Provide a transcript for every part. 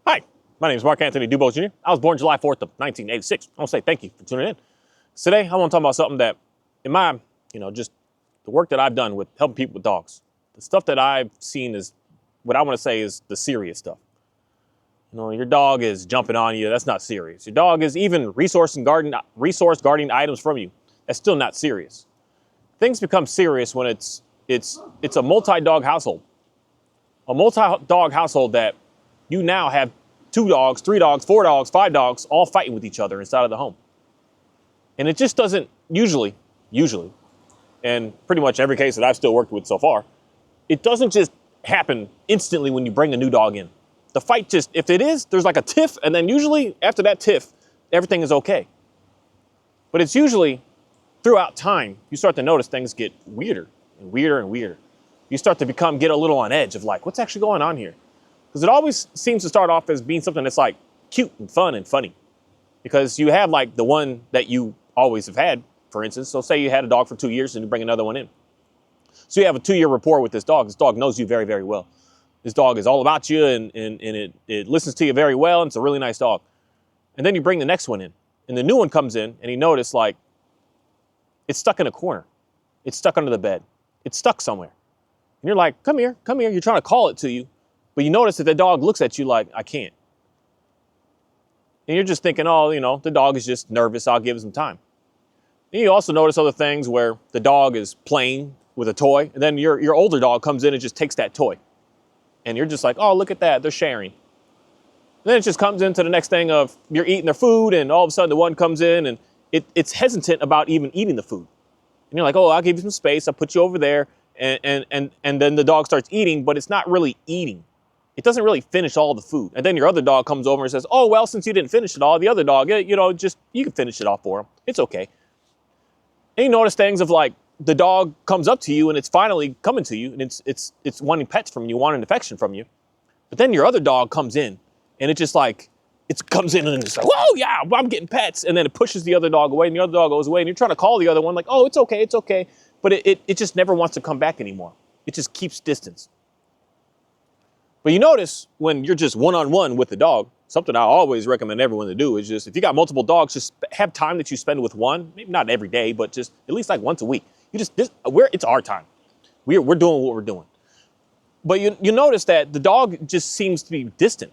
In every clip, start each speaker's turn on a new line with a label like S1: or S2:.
S1: Hi, my name is Mark Anthony Dubose Jr. I was born July 4th of 1986. I want to say thank you for tuning in. Today, I want to talk about something that, in my, just the work that I've done with helping people with dogs, the stuff that I've seen is what I want to say is the serious stuff. Your dog is jumping on you. That's not serious. Your dog is even resource guarding items from you. That's still not serious. Things become serious when it's a multi-dog household. A multi-dog household that you now have 2 dogs, 3 dogs, 4 dogs, 5 dogs, all fighting with each other inside of the home. And it just doesn't usually, and pretty much every case that I've still worked with so far, it doesn't just happen instantly when you bring a new dog in. The fight if it is, there's like a tiff, and then usually after that tiff, everything is okay. But it's usually throughout time, you start to notice things get weirder and weirder and weirder. You start to get a little on edge of like, what's actually going on here? Because it always seems to start off as being something that's like cute and fun and funny. Because you have like the one that you always have had, for instance. So say you had a dog for 2 years and you bring another one in. So you have a 2-year rapport with this dog. This dog knows you very, very well. This dog is all about you and it listens to you very well. And it's a really nice dog. And then you bring the next one in. And the new one comes in and you notice like it's stuck in a corner. It's stuck under the bed. It's stuck somewhere. And you're like, come here, come here. You're trying to call it to you. But you notice that the dog looks at you like, I can't. And you're just thinking, oh, the dog is just nervous. I'll give it some time. And you also notice other things where the dog is playing with a toy. And then your older dog comes in and just takes that toy. And you're just like, oh, look at that. They're sharing. And then it just comes into the next thing of you're eating their food. And all of a sudden the one comes in and it's hesitant about even eating the food. And you're like, oh, I'll give you some space. I'll put you over there. And then the dog starts eating, but it's not really eating. It doesn't really finish all the food. And then your other dog comes over and says, oh, well, since you didn't finish it all, the other dog, you can finish it off for him. It's okay. And you notice things of like the dog comes up to you and it's finally coming to you and it's wanting pets from you, wanting affection from you. But then your other dog comes in and it just like, it comes in and it's like, whoa, yeah, I'm getting pets. And then it pushes the other dog away and the other dog goes away and you're trying to call the other one like, oh, it's okay, it's okay. But it just never wants to come back anymore. It just keeps distance. But you notice when you're just one-on-one with the dog, something I always recommend everyone to do is just, if you got multiple dogs, just have time that you spend with one, maybe not every day, but just at least like once a week. It's our time. We're doing what we're doing. But you notice that the dog just seems to be distant.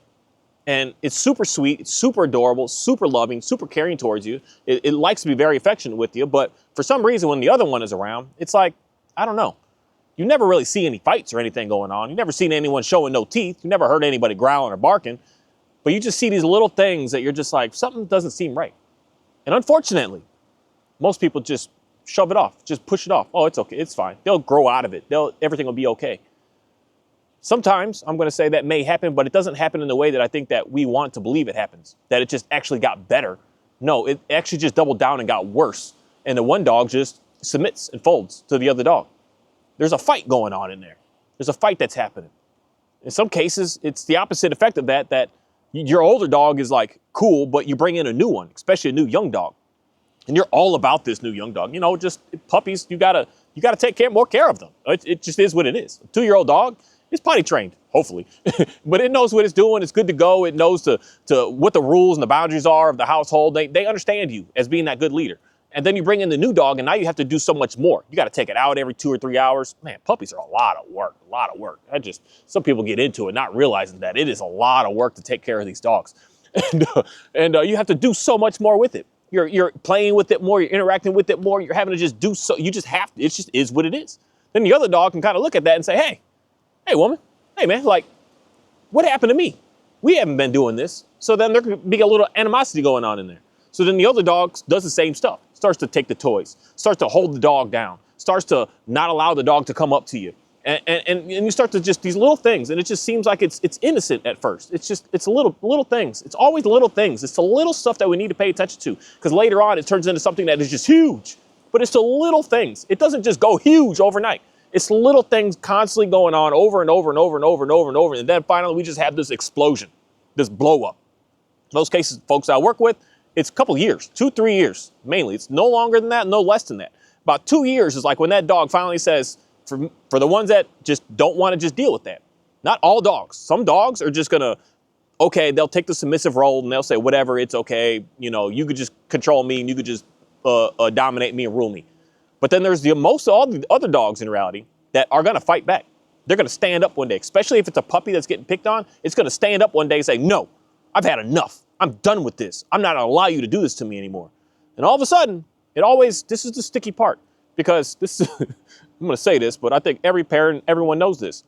S1: And it's super sweet, it's super adorable, super loving, super caring towards you. It likes to be very affectionate with you. But for some reason, when the other one is around, it's like, I don't know. You never really see any fights or anything going on. You never seen anyone showing no teeth. You never heard anybody growling or barking. But you just see these little things that you're just like, something doesn't seem right. And unfortunately, most people just shove it off, just push it off. Oh, it's okay, it's fine. They'll grow out of it. Everything will be okay. Sometimes I'm going to say that may happen, but it doesn't happen in the way that I think that we want to believe it happens, that it just actually got better. No, it actually just doubled down and got worse. And the one dog just submits and folds to the other dog. There's a fight going on in there. There's a fight that's happening. In some cases, it's the opposite effect of that your older dog is like cool, but you bring in a new one, especially a new young dog. And you're all about this new young dog. Just puppies, you gotta take more care of them. It just is what it is. A 2-year-old dog is potty trained, hopefully. But it knows what it's doing. It's good to go. It knows to what the rules and the boundaries are of the household. They understand you as being that good leader. And then you bring in the new dog, and now you have to do so much more. You got to take it out every 2 or 3 hours. Man, puppies are a lot of work. Some people get into it not realizing that it is a lot of work to take care of these dogs. And you have to do so much more with it. You're playing with it more. You're interacting with it more. You're having to just do so. You just have to. It just is what it is. Then the other dog can kind of look at that and say, hey, woman, hey, man, like, what happened to me? We haven't been doing this. So then there could be a little animosity going on in there. So then the other dog does the same stuff, starts to take the toys, starts to hold the dog down, starts to not allow the dog to come up to you. And you start to just these little things. And it just seems like it's innocent at first. It's little things. It's always little things. It's the little stuff that we need to pay attention to, because later on it turns into something that is just huge. But it's the little things. It doesn't just go huge overnight. It's little things constantly going on over and over and over and over and over and over. And then finally we just have this explosion, this blow up. In most cases, folks I work with, it's a couple years, 2-3 years, mainly. It's no longer than that, no less than that. About 2 years is like when that dog finally says, for the ones that just don't want to just deal with that. Not all dogs. Some dogs are just going to okay, they'll take the submissive role and they'll say, whatever, it's okay. You know, you could just control me and you could just dominate me and rule me. But then there's all the other dogs in reality that are going to fight back. They're going to stand up one day, especially if it's a puppy that's getting picked on. It's going to stand up one day and say, no, I've had enough. I'm done with this. I'm not going to allow you to do this to me anymore. And all of a sudden, this is the sticky part, because I'm going to say this, but I think every parent, everyone knows this.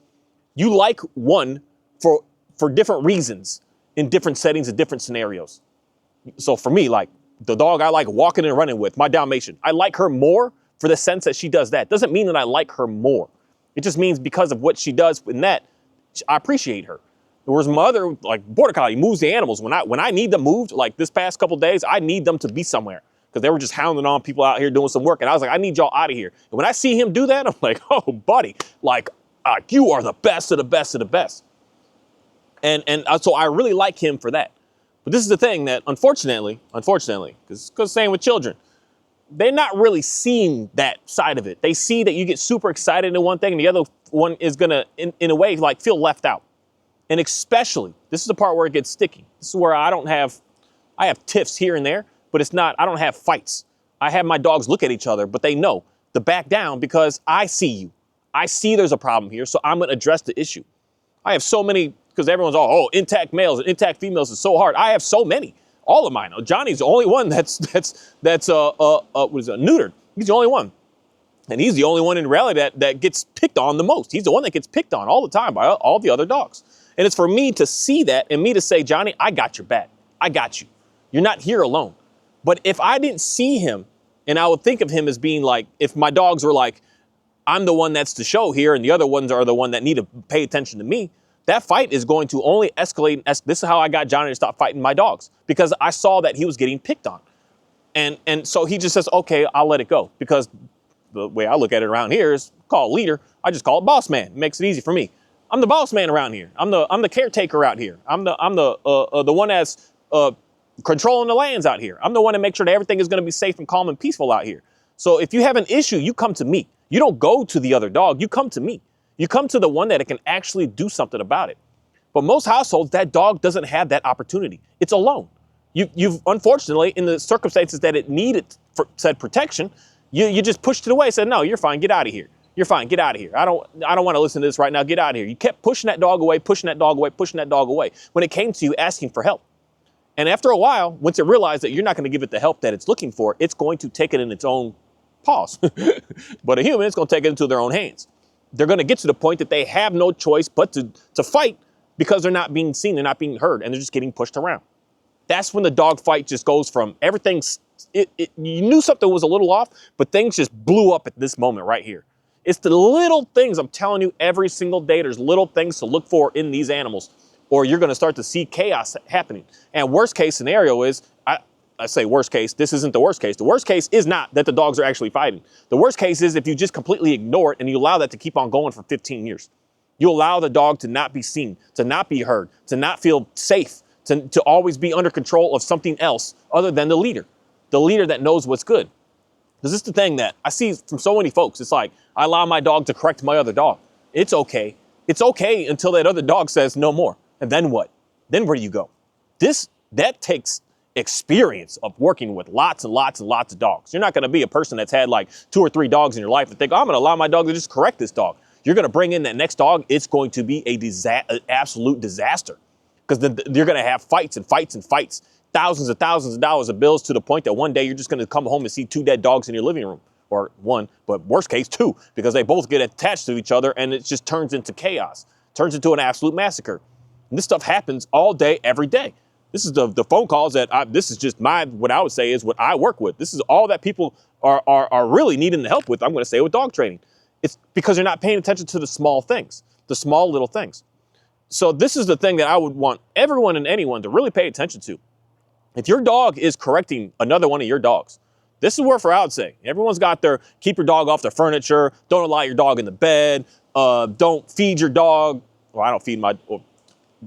S1: You like one for different reasons in different settings and different scenarios. So for me, like the dog I like walking and running with, my Dalmatian, I like her more for the sense that she does that. Doesn't mean that I like her more. It just means because of what she does in that, I appreciate her. Whereas my other, like Border Collie, moves the animals. When I need them moved, like this past couple days, I need them to be somewhere because they were just hounding on people out here doing some work. And I was like, I need y'all out of here. And when I see him do that, I'm like, oh, buddy, like you are the best of the best of the best. And so I really like him for that. But this is the thing that unfortunately, because same with children, they're not really seeing that side of it. They see that you get super excited in one thing and the other one is gonna, in a way, like feel left out. And especially, this is the part where it gets sticky. This is where I have tiffs here and there, but I don't have fights. I have my dogs look at each other, but they know to back down because I see you. I see there's a problem here, so I'm gonna address the issue. I have so many, because everyone's intact males and intact females is so hard. I have so many, all of mine. Johnny's the only one that's neutered. He's the only one. And he's the only one in reality that gets picked on the most. He's the one that gets picked on all the time by all the other dogs. And it's for me to see that and me to say, Johnny, I got your back. I got you. You're not here alone. But if I didn't see him, and I would think of him as being like, if my dogs were like, I'm the one that's the show here and the other ones are the one that need to pay attention to me, that fight is going to only escalate. This is how I got Johnny to stop fighting my dogs, because I saw that he was getting picked on. And so he just says, okay, I'll let it go, because the way I look at it around here is call it leader. I just call it boss man. It makes it easy for me. I'm the boss man around here. I'm the caretaker out here. I'm the one that's controlling the lands out here. I'm the one that makes sure that everything is going to be safe and calm and peaceful out here. So if you have an issue, you come to me. You don't go to the other dog. You come to me. You come to the one that can actually do something about it. But most households, that dog doesn't have that opportunity. It's alone. You've unfortunately, in the circumstances that it needed for said protection, you just pushed it away. Said, no, you're fine. Get out of here. You're fine. Get out of here. I don't want to listen to this right now. Get out of here. You kept pushing that dog away, pushing that dog away, pushing that dog away when it came to you asking for help. And after a while, once it realized that you're not going to give it the help that it's looking for, it's going to take it in its own paws. But a human is going to take it into their own hands. They're going to get to the point that they have no choice but to fight, because they're not being seen, they're not being heard, and they're just getting pushed around. That's when the dog fight just goes from everything, you knew something was a little off, but things just blew up at this moment right here. It's the little things, I'm telling you, every single day, there's little things to look for in these animals, or you're going to start to see chaos happening. And worst case scenario is, I say worst case, this isn't the worst case. The worst case is not that the dogs are actually fighting. The worst case is if you just completely ignore it and you allow that to keep on going for 15 years. You allow the dog to not be seen, to not be heard, to not feel safe, to always be under control of something else other than the leader that knows what's good. Because this is the thing that I see from so many folks. It's like, I allow my dog to correct my other dog. It's okay. It's okay until that other dog says no more. And then what? Then where do you go? That takes experience of working with lots and lots and lots of dogs. You're not going to be a person that's had like 2 or 3 dogs in your life and think, I'm going to allow my dog to just correct this dog. You're going to bring in that next dog. It's going to be an absolute disaster, because then you're going to have fights and fights and fights, thousands of dollars of bills, to the point that one day you're just going to come home and see 2 dead dogs in your living room, or 1, but worst case 2, because they both get attached to each other and it just turns into chaos, turns into an absolute massacre. And this stuff happens all day, every day. This is the phone calls that this is just what I would say is what I work with. This is all that people are really needing the help with. I'm going to say with dog training. It's because you're not paying attention to the small things, the small little things. So this is the thing that I would want everyone and anyone to really pay attention to. If your dog is correcting another one of your dogs, this is where I would say everyone's got their keep your dog off the furniture. Don't allow your dog in the bed. Don't feed your dog. Well, I don't feed my...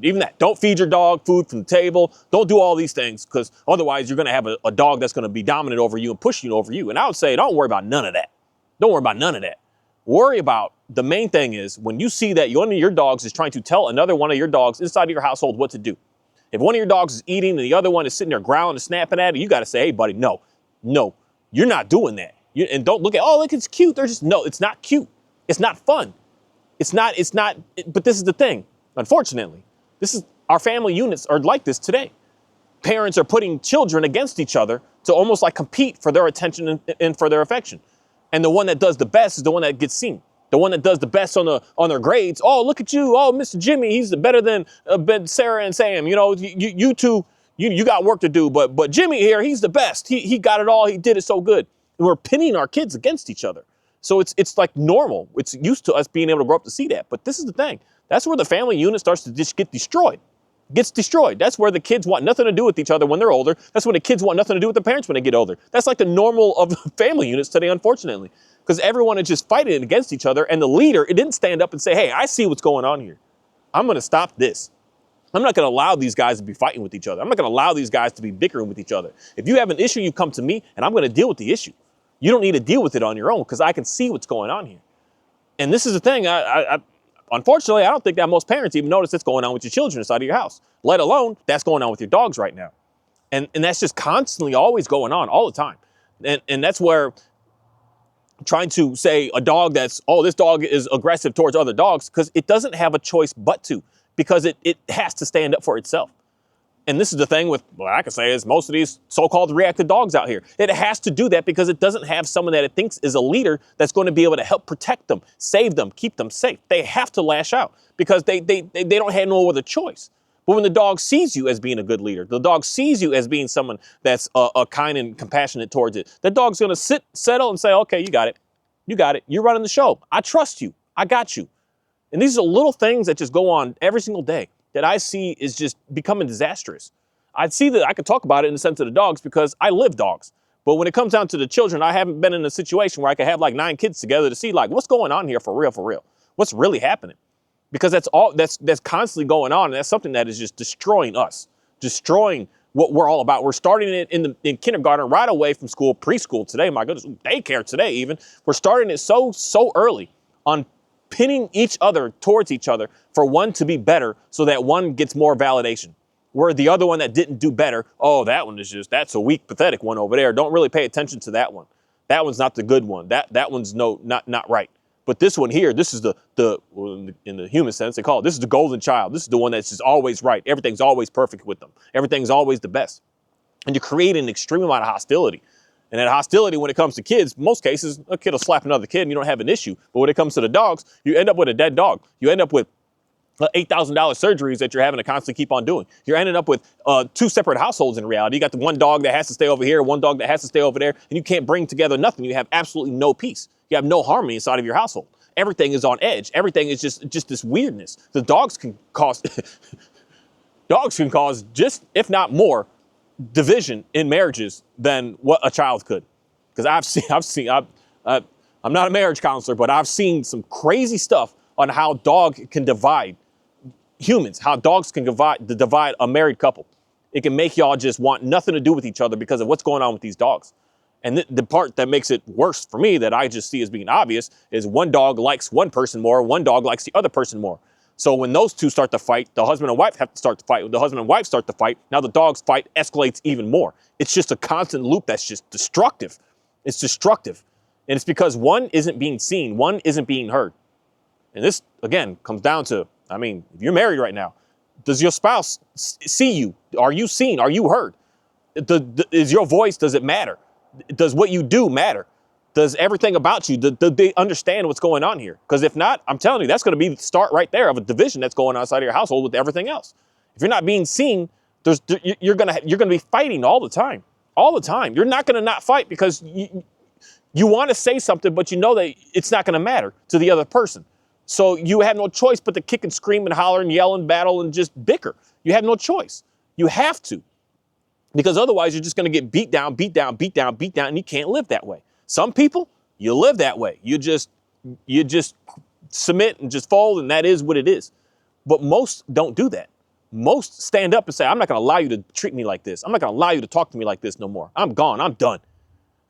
S1: Even that, don't feed your dog food from the table. Don't do all these things, because otherwise you're going to have a dog that's going to be dominant over you and pushing over you. And I would say, don't worry about none of that. Don't worry about none of that. Worry about the main thing is when you see that one of your dogs is trying to tell another one of your dogs inside of your household what to do. If one of your dogs is eating and the other one is sitting there growling and snapping at it, you got to say, hey, buddy, no, you're not doing that. And don't look at, oh, look, it's cute. No, it's not cute. It's not fun. But this is the thing. Unfortunately, our family units are like this today. Parents are putting children against each other to almost like compete for their attention and for their affection. And the one that does the best is the one that gets seen. The one that does the best on their grades. Oh, look at you. Oh, Mr. Jimmy, he's better than Sarah and Sam. You know, you two, you got work to do. But Jimmy here, he's the best. He got it all. He did it so good. And we're pinning our kids against each other. So it's like normal. It's used to us being able to grow up to see that. But this is the thing. That's where the family unit starts to just get destroyed. Gets destroyed. That's where the kids want nothing to do with each other when they're older. That's when the kids want nothing to do with the parents when they get older. That's like the normal of family units today, unfortunately, because everyone is just fighting against each other. And the leader, it didn't stand up and say, hey, I see what's going on here. I'm going to stop this. I'm not going to allow these guys to be fighting with each other. I'm not going to allow these guys to be bickering with each other. If you have an issue, you come to me and I'm going to deal with the issue. You don't need to deal with it on your own because I can see what's going on here. And this is the thing. Unfortunately, I don't think that most parents even notice what's going on with your children inside of your house, let alone that's going on with your dogs right now. And that's just constantly always going on all the time. And that's where trying to say a dog this dog is aggressive towards other dogs, because it doesn't have a choice but to, because it has to stand up for itself. And this is the thing with, what I can say is most of these so-called reactive dogs out here. It has to do that because it doesn't have someone that it thinks is a leader that's going to be able to help protect them, save them, keep them safe. They have to lash out because they don't have no other choice. But when the dog sees you as being a good leader, the dog sees you as being someone that's kind and compassionate towards it, the dog's going to settle and say, okay, you got it. You got it. You're running the show. I trust you. I got you. And these are little things that just go on every single day that I see is just becoming disastrous. I see that I could talk about it in the sense of the dogs because I live dogs. But when it comes down to the children, I haven't been in a situation where I could have like 9 kids together to see like what's going on here for real. What's really happening? Because that's constantly going on. And that's something that is just destroying us, destroying what we're all about. We're starting it in kindergarten right away from school, preschool today. My goodness, daycare today even. We're starting it so early on pinning each other towards each other for one to be better so that one gets more validation. Where the other one that didn't do better, oh, that one is that's a weak, pathetic one over there. Don't really pay attention to that one. That one's not the good one. That one's not right. But this one here, this is in the human sense, they call it, this is the golden child. This is the one that's just always right. Everything's always perfect with them. Everything's always the best. And you create an extreme amount of hostility. And that hostility, when it comes to kids, most cases, a kid will slap another kid and you don't have an issue. But when it comes to the dogs, you end up with a dead dog. You end up with $8,000 surgeries that you're having to constantly keep on doing. You're ending up with 2 separate households in reality. You got the one dog that has to stay over here, one dog that has to stay over there, and you can't bring together nothing. You have absolutely no peace. You have no harmony inside of your household. Everything is on edge. Everything is just this weirdness. The dogs can cause just, if not more, division in marriages than what a child could. Because I'm not a marriage counselor, but I've seen some crazy stuff on how dog can divide humans, how dogs can divide a married couple. It can make y'all just want nothing to do with each other because of what's going on with these dogs. And the part that makes it worse for me that I just see as being obvious is one dog likes one person more, one dog likes the other person more. So when those two start to fight, the husband and wife have to start to fight. When the husband and wife start to fight, now the dog's fight escalates even more. It's just a constant loop that's just destructive. It's destructive. And it's because one isn't being seen, one isn't being heard. And this, again, comes down to, if you're married right now, does your spouse see you? Are you seen? Are you heard? Is your voice, does it matter? Does what you do matter? Does everything about you, do they understand what's going on here? Because if not, I'm telling you, that's going to be the start right there of a division that's going on inside of your household with everything else. If you're not being seen, you're going to be fighting all the time. All the time. You're not going to not fight because you want to say something, but you know that it's not going to matter to the other person. So you have no choice but to kick and scream and holler and yell and battle and just bicker. You have no choice. You have to. Because otherwise you're just going to get beat down, and you can't live that way. Some people, you live that way. You just submit and just fold, and that is what it is. But most don't do that. Most stand up and say, I'm not going to allow you to treat me like this. I'm not going to allow you to talk to me like this no more. I'm gone. I'm done.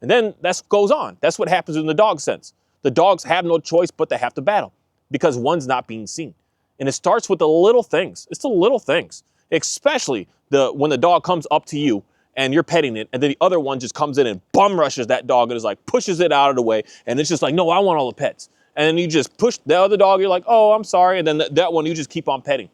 S1: And then that goes on. That's what happens in the dog sense. The dogs have no choice but to have to battle because one's not being seen. And it starts with the little things. It's the little things. especially when the dog comes up to you and you're petting it, and then the other one just comes in and bum rushes that dog and is like, pushes it out of the way, and it's just like, no, I want all the pets. And then you just push the other dog, you're like, oh, I'm sorry, and then that one you just keep on petting.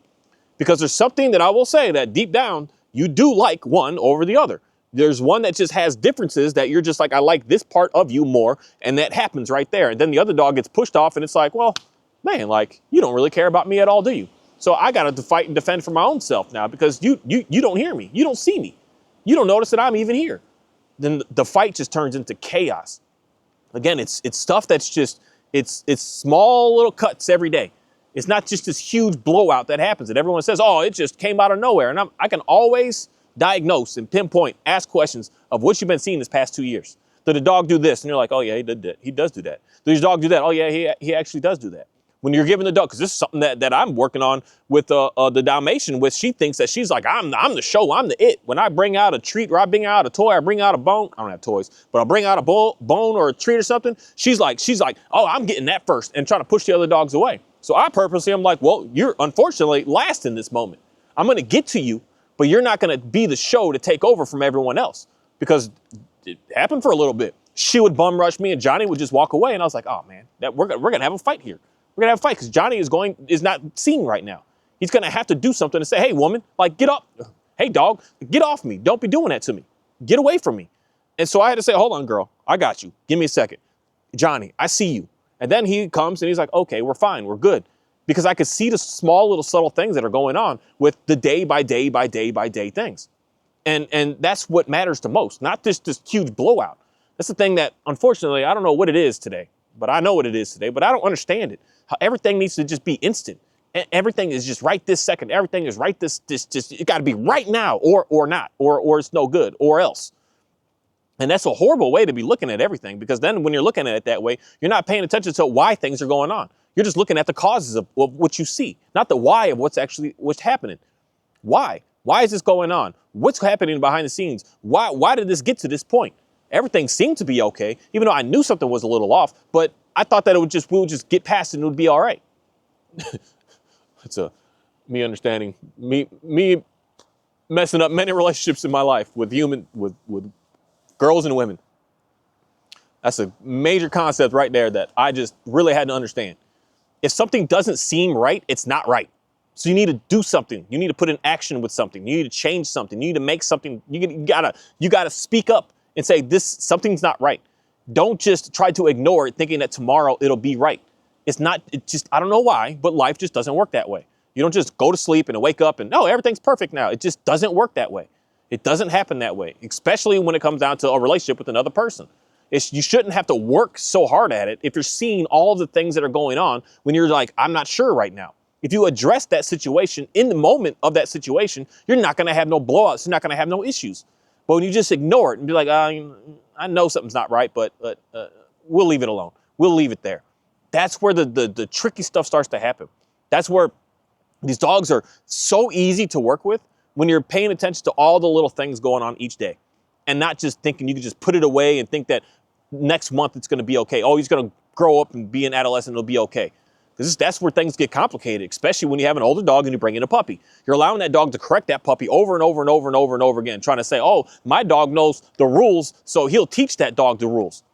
S1: Because there's something that I will say that deep down, you do like one over the other. There's one that just has differences that you're just like, I like this part of you more, and that happens right there. And then the other dog gets pushed off, and it's like, well, man, like, you don't really care about me at all, do you? So I got to fight and defend for my own self now because you don't hear me. You don't see me. You don't notice that I'm even here. Then the fight just turns into chaos. Again, it's stuff that's just, it's small little cuts every day. It's not just this huge blowout that happens that everyone says, oh, it just came out of nowhere. And I can always diagnose and pinpoint, ask questions of what you've been seeing this past 2 years. Did the dog do this? And you're like, oh yeah, he did that. He does do that. Did his dog do that? Oh yeah, he actually does do that. When you're giving the dog, because this is something that I'm working on with the Dalmatian, with she thinks that she's like, I'm the show, I'm the it. When I bring out a treat or I bring out a toy, I bring out a bone, I don't have toys, but I'll bring out a bone or a treat or something, she's like, oh, I'm getting that first, and trying to push the other dogs away. So I purposely, I'm like, well, you're unfortunately last in this moment. I'm gonna get to you, but you're not gonna be the show to take over from everyone else, because it happened for a little bit. She would bum rush me and Johnny would just walk away, and I was like, oh man, we're gonna have a fight here. We're gonna have a fight because Johnny is not seeing right now. He's gonna have to do something to say, hey woman, like get up. Hey dog, get off me. Don't be doing that to me. Get away from me. And so I had to say, hold on girl, I got you. Give me a second. Johnny, I see you. And then he comes and he's like, okay, we're fine, we're good. Because I could see the small little subtle things that are going on with the day by day by day by day things. And that's what matters the most, not this huge blowout. That's the thing that, unfortunately, I don't know what it is today, but I know what it is today, but I don't understand it. How everything needs to just be instant. Everything is just right this second. Everything is right this it got to be right now or not, or it's no good, or else. And that's a horrible way to be looking at everything, because then when you're looking at it that way, you're not paying attention to why things are going on. You're just looking at the causes of what you see, not the why of what's happening. Why? Why is this going on? What's happening behind the scenes? Why did this get to this point? Everything seemed to be okay, even though I knew something was a little off, but I thought that we would just get past it and it would be all right. It's me understanding, me messing up many relationships in my life with girls and women. That's a major concept right there that I just really had to understand. If something doesn't seem right, it's not right. So you need to do something. You need to put in action with something. You need to change something. You need to make something. You gotta speak up and say something's not right. Don't just try to ignore it thinking that tomorrow it'll be right. I don't know why, but life just doesn't work that way. You don't just go to sleep and wake up and, no, everything's perfect now. It just doesn't work that way. It doesn't happen that way, especially when it comes down to a relationship with another person. You shouldn't have to work so hard at it if you're seeing all of the things that are going on when you're like, I'm not sure right now. If you address that situation in the moment of that situation, you're not going to have no blowouts. You're not going to have no issues. But when you just ignore it and be like, I know something's not right, but we'll leave it alone. We'll leave it there. That's where the tricky stuff starts to happen. That's where these dogs are so easy to work with when you're paying attention to all the little things going on each day and not just thinking you can just put it away and think that next month it's going to be okay. Oh, he's going to grow up and be an adolescent. It'll be okay. Because that's where things get complicated, especially when you have an older dog and you bring in a puppy. You're allowing that dog to correct that puppy over and over and over and over and over again, trying to say, oh, my dog knows the rules, so he'll teach that dog the rules.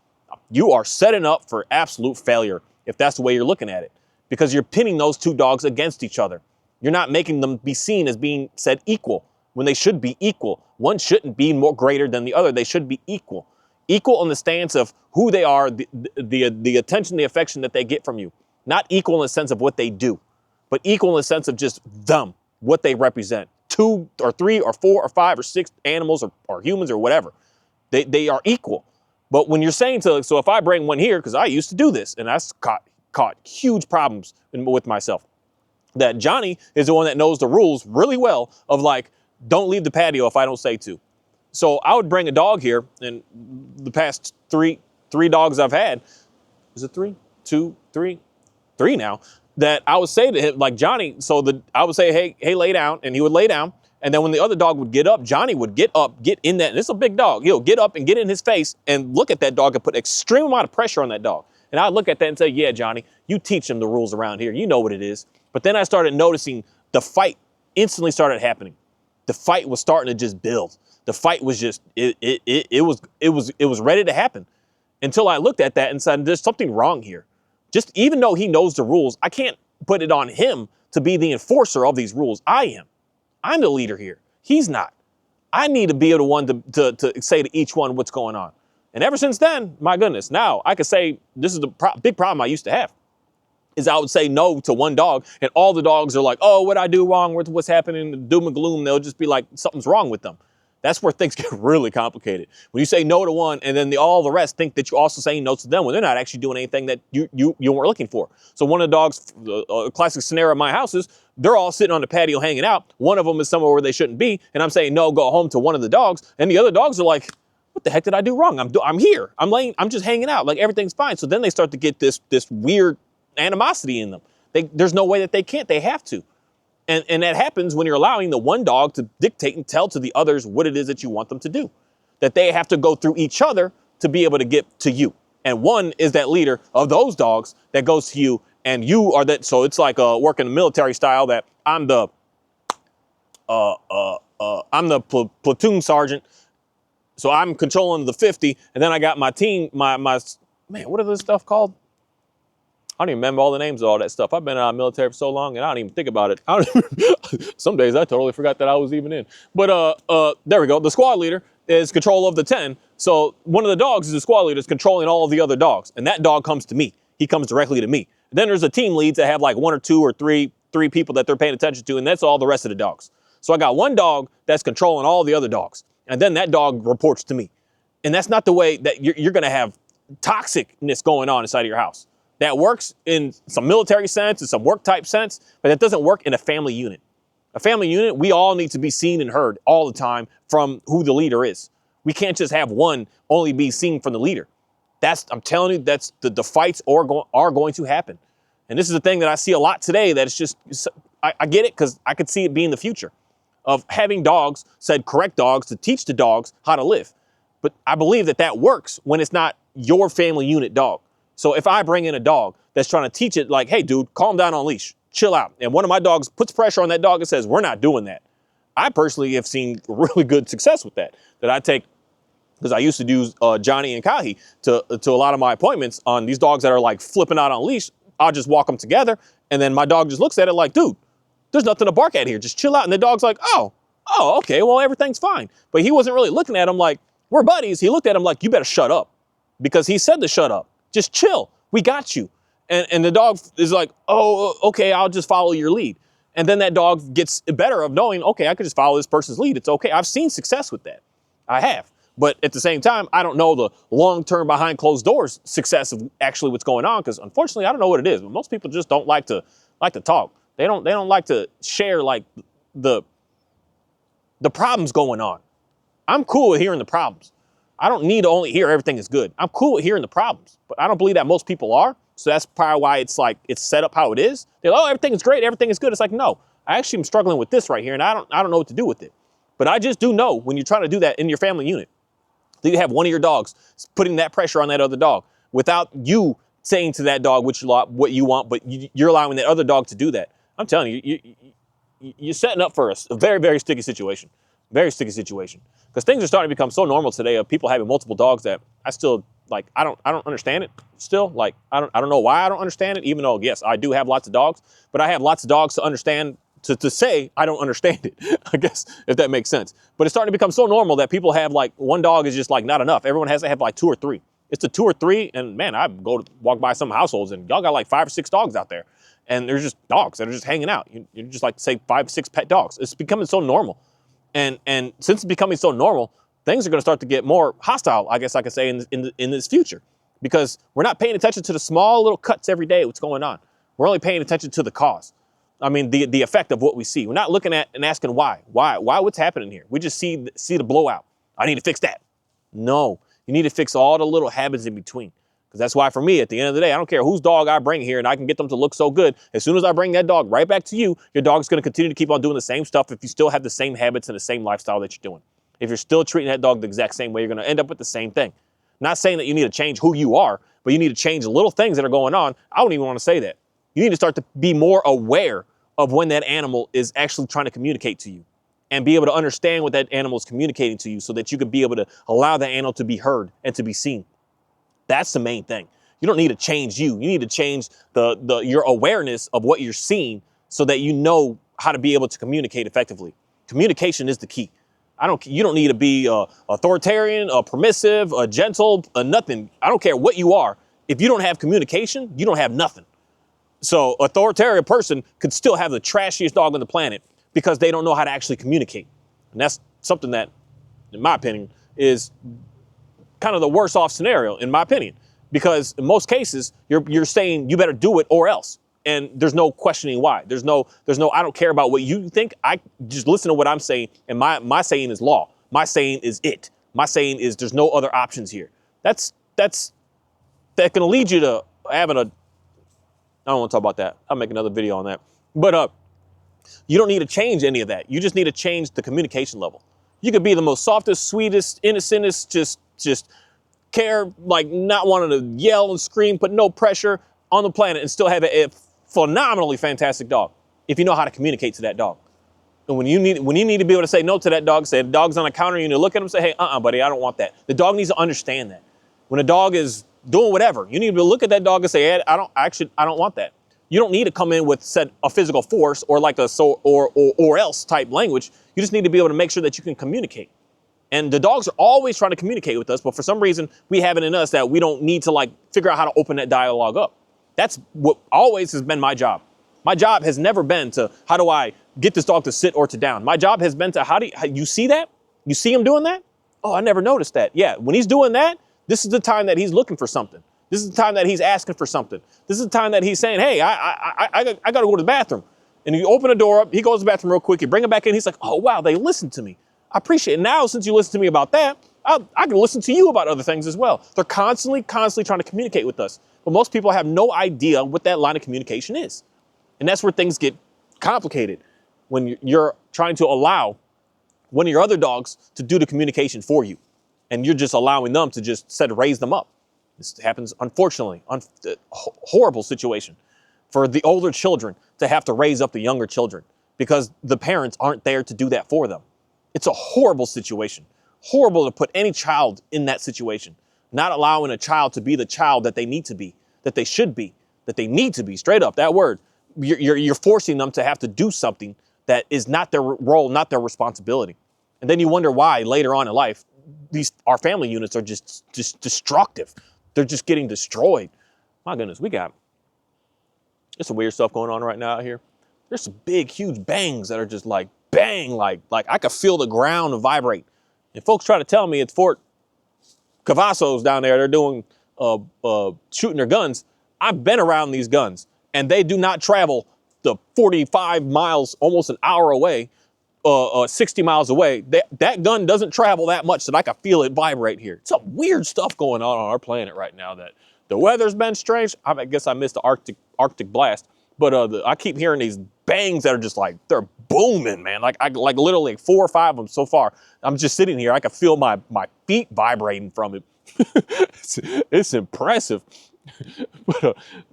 S1: You are setting up for absolute failure if that's the way you're looking at it, because you're pitting those two dogs against each other. You're not making them be seen as being said equal when they should be equal. One shouldn't be more greater than the other. They should be equal. Equal in the stance of who they are, the attention, the affection that they get from you. Not equal in the sense of what they do, but equal in the sense of just them, what they represent. 2 or 3 or 4 or 5 or 6 animals or humans or whatever. They are equal. But when you're saying so if I bring one here, because I used to do this and I caught huge problems with myself, that Johnny is the one that knows the rules really well of like, don't leave the patio if I don't say to. So I would bring a dog here, and the past three dogs I've had, is it 3, 2, 3? 3 now, that I would say to him, like Johnny, I would say, hey, lay down, and he would lay down, and then when the other dog would get up, Johnny would get up, get in that, and it's a big dog, he'll get up and get in his face and look at that dog and put extreme amount of pressure on that dog. And I'd look at that and say, yeah, Johnny, you teach him the rules around here, you know what it is. But then I started noticing the fight instantly started happening. the fight was starting to just build. The fight was just, it was ready to happen until I looked at that and said, there's something wrong here. Just even though he knows the rules, I can't put it on him to be the enforcer of these rules. I am. I'm the leader here. He's not. I need to be the one to say to each one what's going on. And ever since then, my goodness, now I could say this is the big problem I used to have. Is I would say no to one dog, and all the dogs are like, oh, what I do wrong, what's happening, doom and gloom. They'll just be like, something's wrong with them. That's where things get really complicated. When you say no to one, and then all the rest think that you're also saying no to them when they're not actually doing anything that you weren't looking for. So one of the dogs, a classic scenario at my house is, they're all sitting on the patio hanging out. One of them is somewhere where they shouldn't be, and I'm saying no, go home to one of the dogs, and the other dogs are like, what the heck did I do wrong? I'm here. I'm just hanging out. Like everything's fine. So then they start to get this weird animosity in them. There's no way that they can't. They have to. And that happens when you're allowing the one dog to dictate and tell to the others what it is that you want them to do. That they have to go through each other to be able to get to you. And one is that leader of those dogs that goes to you, and you are that. So it's like working the military style that I'm the platoon sergeant. So I'm controlling the 50, and then I got my team, my man, what is this stuff called? I don't even remember all the names of all that stuff. I've been in the military for so long, and I don't even think about it. Some days I totally forgot that I was even in. But there we go. The squad leader is control of the 10. So one of the dogs is the squad leader is controlling all of the other dogs, and that dog comes to me. He comes directly to me. And then there's a team leads that have like one or two or three people that they're paying attention to, and that's all the rest of the dogs. So I got one dog that's controlling all the other dogs, and then that dog reports to me. And that's not the way that you're going to have toxicness going on inside of your house. That works in some military sense and some work type sense, but that doesn't work in a family unit. A family unit, we all need to be seen and heard all the time from who the leader is. We can't just have one only be seen from the leader. I'm telling you, that's the fights are going to happen. And this is the thing that I see a lot today that it's just, I get it because I could see it being the future of having dogs, said correct dogs, to teach the dogs how to live. But I believe that works when it's not your family unit dog. So if I bring in a dog that's trying to teach it like, hey, dude, calm down on leash, chill out. And one of my dogs puts pressure on that dog and says, we're not doing that. I personally have seen really good success with that I take, because I used to do Johnny and Kahi to a lot of my appointments on these dogs that are like flipping out on leash. I'll just walk them together. And then my dog just looks at it like, dude, there's nothing to bark at here. Just chill out. And the dog's like, oh, okay, well, everything's fine. But he wasn't really looking at him like, we're buddies. He looked at him like, you better shut up, because he said to shut up. Just chill. We got you. And the dog is like, oh, okay, I'll just follow your lead. And then that dog gets better of knowing, okay, I could just follow this person's lead. It's okay. I've seen success with that. I have. But at the same time, I don't know the long-term behind closed doors success of actually what's going on, because unfortunately, I don't know what it is. But most people just don't like to talk. They don't like to share like the problems going on. I'm cool with hearing the problems. I don't need to only hear everything is good. I'm cool with hearing the problems, but I don't believe that most people are. So that's probably why it's set up how it is. They're like, oh, everything is great, everything is good. It's like, no, I actually am struggling with this right here, and I don't know what to do with it. But I just do know when you're trying to do that in your family unit, that you have one of your dogs putting that pressure on that other dog without you saying to that dog what you want, but you're allowing that other dog to do that. I'm telling you, you're setting up for a very, very sticky situation. Very sticky situation. Because things are starting to become so normal today of people having multiple dogs that I still, like, I don't understand it still. Like, I don't know why I don't understand it, even though, yes, I do have lots of dogs, but I have lots of dogs to understand, to say I don't understand it, I guess, if that makes sense. But it's starting to become so normal that people have, like, one dog is just, like, not enough. Everyone has to have, like, 2 or 3. It's the 2 or 3, and, man, I walk by some households, and y'all got, like, 5 or 6 dogs out there. And they're just dogs that are just hanging out. You just like to say 5 or 6 pet dogs. It's becoming so normal. And since it's becoming so normal, things are going to start to get more hostile, I guess I could say, in this future. Because we're not paying attention to the small little cuts every day, what's going on. We're only paying attention to the cause. I mean, the effect of what we see. We're not looking at and asking why. Why what's happening here? We just see the blowout. I need to fix that. No, you need to fix all the little habits in between. Because that's why, for me, at the end of the day, I don't care whose dog I bring here, and I can get them to look so good. As soon as I bring that dog right back to you, your dog's going to continue to keep on doing the same stuff if you still have the same habits and the same lifestyle that you're doing. If you're still treating that dog the exact same way, you're going to end up with the same thing. Not saying that you need to change who you are, but you need to change little things that are going on. I don't even want to say that. You need to start to be more aware of when that animal is actually trying to communicate to you. and be able to understand what that animal is communicating to you so that you can be able to allow the animal to be heard and to be seen. That's the main thing. You don't need to change you. You need to change your awareness of what you're seeing so that you know how to be able to communicate effectively. Communication is the key. You don't need to be authoritarian, permissive, gentle, nothing. I don't care what you are. If you don't have communication, you don't have nothing. So authoritarian person could still have the trashiest dog on the planet because they don't know how to actually communicate. And that's something that, in my opinion, is kind of the worst off scenario, in my opinion, because in most cases, you're saying you better do it or else. And there's no questioning why. There's no, I don't care about what you think. I just listen to what I'm saying. And my saying is law. My saying is it. My saying is there's no other options here. That's going to lead you to having I don't want to talk about that. I'll make another video on that. But you don't need to change any of that. You just need to change the communication level. You could be the most softest, sweetest, innocentest, just care, like not wanting to yell and scream, put no pressure on the planet and still have a phenomenally fantastic dog if you know how to communicate to that dog. And when you need to be able to say no to that dog, say the dog's on a counter, you need to look at him and say, hey, buddy, I don't want that. The dog needs to understand that. When a dog is doing whatever, you need to look at that dog and say, hey, I don't want that. You don't need to come in with a physical force or like or else type language. You just need to be able to make sure that you can communicate. And the dogs are always trying to communicate with us, but for some reason we have it in us that we don't need to like figure out how to open that dialogue up. That's what always has been my job. My job has never been to how do I get this dog to sit or to down. My job has been to how you see that? You see him doing that? Oh, I never noticed that. Yeah, when he's doing that, this is the time that he's looking for something. This is the time that he's asking for something. This is the time that he's saying, hey, I got to go to the bathroom. And you open the door up, he goes to the bathroom real quick, you bring him back in, he's like, oh, wow, they listened to me. I appreciate it. Now, since you listened to me about that, I can listen to you about other things as well. They're constantly trying to communicate with us. But most people have no idea what that line of communication is. And that's where things get complicated when you're trying to allow one of your other dogs to do the communication for you. And you're just allowing them to just raise them up. This happens, unfortunately, horrible situation for the older children to have to raise up the younger children because the parents aren't there to do that for them. It's a horrible situation. Horrible to put any child in that situation. Not allowing a child to be the child that they need to be, that they should be, that they need to be. Straight up, that word. You're forcing them to have to do something that is not their role, not their responsibility. And then you wonder why later on in life, our family units are just destructive. They're just getting destroyed. My goodness, there's some weird stuff going on right now out here. There's some big, huge bangs that are just like bang, like I could feel the ground vibrate. And folks try to tell me it's Fort Cavazos down there. They're doing shooting their guns. I've been around these guns, and they do not travel the 45 miles, almost an hour away, 60 miles away. That gun doesn't travel that much that I can feel it vibrate here. Some weird stuff going on our planet right now. That the weather's been strange. I guess I missed the Arctic blast, but I keep hearing these bangs that are just like they're booming, man. Like literally 4 or 5 of them so far. I'm just sitting here. I can feel my feet vibrating from it. it's impressive.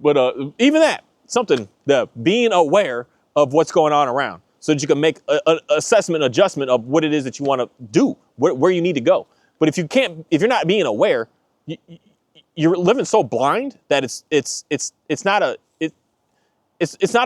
S1: but even that, something that being aware of what's going on around so that you can make an assessment, adjustment of what it is that you want to do, where you need to go. But if you're not being aware, you're living so blind that it's not a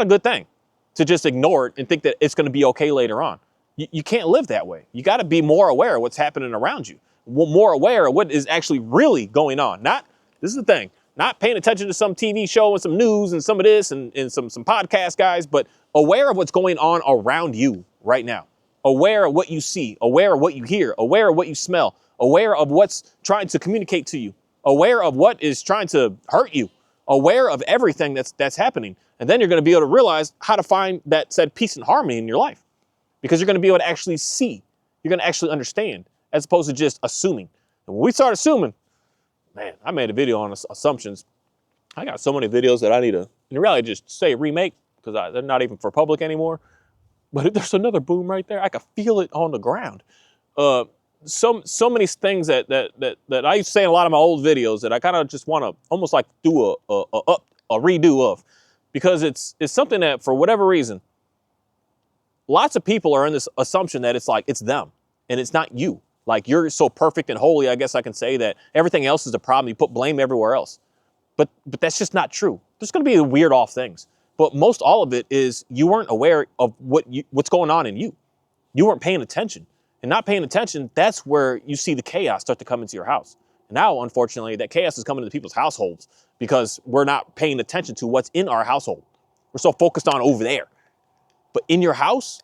S1: good thing to just ignore it and think that it's going to be okay later on. You can't live that way. You got to be more aware of what's happening around you, more aware of what is actually really going on. This is the thing, not paying attention to some TV show and some news and some of this and some podcast guys, but aware of what's going on around you right now. Aware of what you see, aware of what you hear, aware of what you smell, aware of what's trying to communicate to you, aware of what is trying to hurt you, aware of everything that's happening. And then you're going to be able to realize how to find that said peace and harmony in your life, because you're going to be able to actually see, you're going to actually understand, as opposed to just assuming. And when we start assuming, man, I made a video on assumptions. I got so many videos that I need to, in reality, just say remake, because they're not even for public anymore. But there's another boom right there. I can feel it on the ground. So many things that I used to say in a lot of my old videos that I kind of just want to almost like do a redo of, because it's something that for whatever reason, lots of people are in this assumption that it's like, it's them and it's not you. Like, you're so perfect and holy, I guess I can say, that everything else is a problem. You put blame everywhere else. But that's just not true. There's going to be weird off things. But most all of it is you weren't aware of what's going on in you. You weren't paying attention. And not paying attention, that's where you see the chaos start to come into your house. And now, unfortunately, that chaos is coming into people's households because we're not paying attention to what's in our household. We're so focused on over there. But in your house,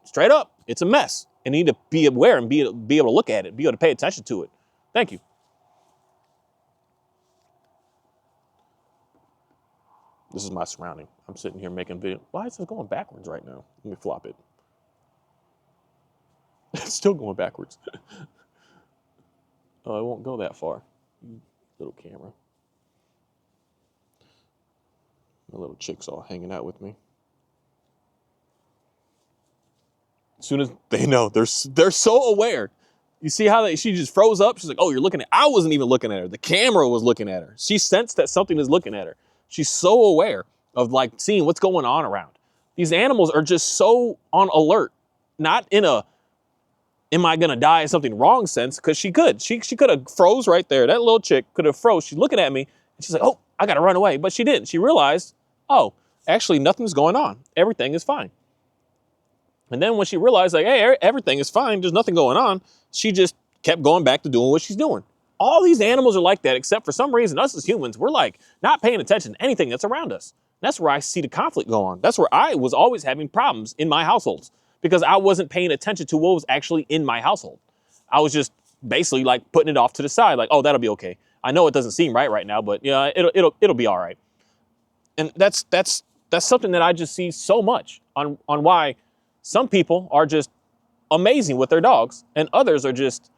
S1: straight up, it's a mess. And you need to be aware and be able to look at it, be able to pay attention to it. Thank you. This is my surrounding. I'm sitting here making video. Why is it going backwards right now? Let me flop it. It's still going backwards. Oh, it won't go that far. Little camera. My little chick's all hanging out with me. As soon as they know, they're so aware. You see how she just froze up? She's like, oh, you're looking at, I wasn't even looking at her. The camera was looking at her. She sensed that something is looking at her. She's so aware of like seeing what's going on around. These animals are just so on alert, not in a, am I gonna die in something wrong sense? Because she could have froze right there. That little chick could have froze. She's looking at me and she's like, oh, I gotta run away. But she didn't. She realized, oh, actually nothing's going on. Everything is fine. And then when she realized like, hey, everything is fine, there's nothing going on, she just kept going back to doing what she's doing. All these animals are like that, except for some reason, us as humans, we're like not paying attention to anything that's around us. That's where I see the conflict go on. That's where I was always having problems in my households because I wasn't paying attention to what was actually in my household. I was just basically like putting it off to the side, like, oh, that'll be okay. I know it doesn't seem right now, but yeah, it'll be all right. And that's something that I just see so much on why some people are just amazing with their dogs and others are just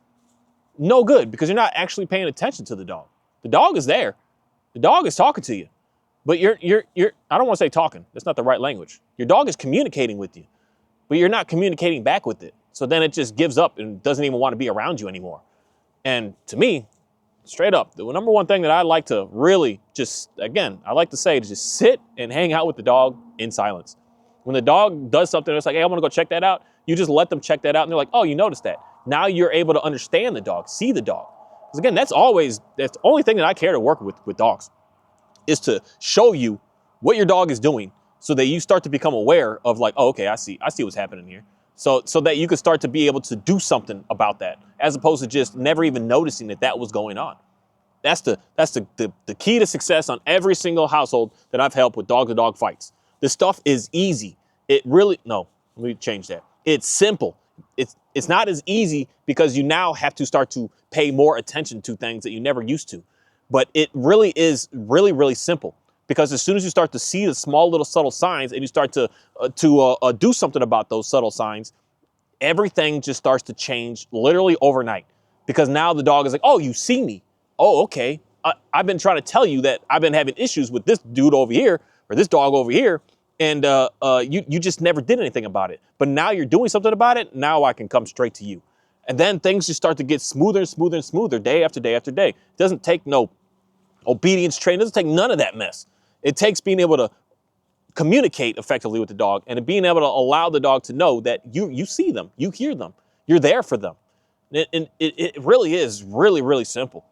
S1: no good because you're not actually paying attention to the dog. The dog is there. The dog is talking to you, but you're I don't want to say talking. That's not the right language. Your dog is communicating with you, but you're not communicating back with it. So then it just gives up and doesn't even want to be around you anymore. And to me, straight up, the number one thing that I like to really just, again, I like to say to just sit and hang out with the dog in silence. When the dog does something, it's like, hey, I want to go check that out. You just let them check that out. And they're like, oh, you noticed that. Now you're able to understand the dog, see the dog. Because again, that's the only thing that I care to work with dogs is to show you what your dog is doing so that you start to become aware of like, oh, okay, I see what's happening here. So that you can start to be able to do something about that as opposed to just never even noticing that was going on. That's the key to success on every single household that I've helped with dog-to-dog fights. This stuff is easy. No, let me change that. It's simple. It's not as easy because you now have to start to pay more attention to things that you never used to. But it really is really, really simple because as soon as you start to see the small little subtle signs and you start to do something about those subtle signs, everything just starts to change literally overnight because now the dog is like, oh, you see me. Oh, okay. I've been trying to tell you that I've been having issues with this dude over here or this dog over here. And you just never did anything about it. But now you're doing something about it. Now I can come straight to you. And then things just start to get smoother and smoother and smoother day after day after day. It doesn't take no obedience training. It doesn't take none of that mess. It takes being able to communicate effectively with the dog and being able to allow the dog to know that you see them, you hear them, you're there for them. And it really is really, really simple.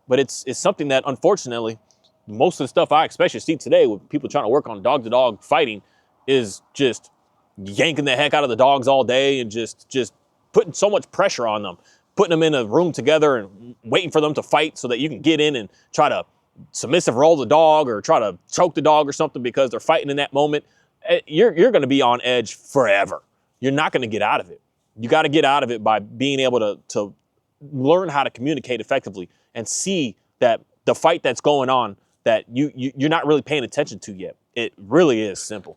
S1: But it's something that unfortunately, most of the stuff I especially see today with people trying to work on dog-to-dog fighting is just yanking the heck out of the dogs all day and just putting so much pressure on them, putting them in a room together and waiting for them to fight so that you can get in and try to submissive roll the dog or try to choke the dog or something because they're fighting in that moment. You're going to be on edge forever. You're not going to get out of it. You got to get out of it by being able to learn how to communicate effectively and see that the fight that's going on that you're not really paying attention to yet. It really is simple.